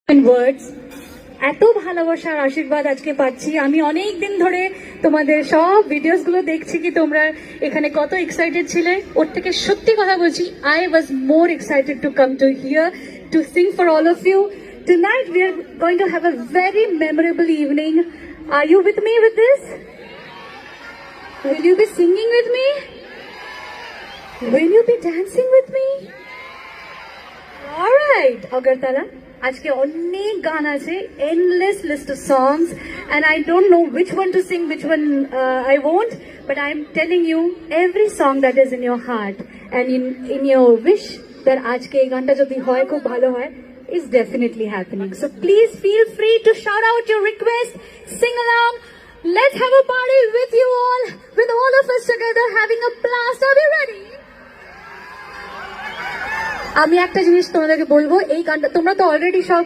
ওয়ার্ডস এত ভালোবাসার আশীর্বাদ আজকে পাচ্ছি। আমি অনেক দিন ধরে তোমাদের সব ভিডিওস গুলো দেখছি কি তোমরা এখানে কত এক্সাইটেড ছিলে। ওর থেকে সত্যি কথা বলছি, I was more excited to come to here to sing for all of you. Tonight we are going to have a very memorable evening. Are you with me with this? Will you be singing with me? Will you be dancing with me? Alright, Agartala. আজকে অনেক গান আছে, endless list of songs, and I don't know which one to sing, which one I won't, but I'm telling you every song that is in your heart and in your wish that আজকে এই গানটা যদি হয় খুব ভালো হয় is definitely happening. So please feel free to shout out your request, sing along. Let's have a party with you all, with all of us together having a blast. Are you ready? আমি একটা জিনিস তোমাদেরকে বলবো, এই গানটা তোমরা তো already সব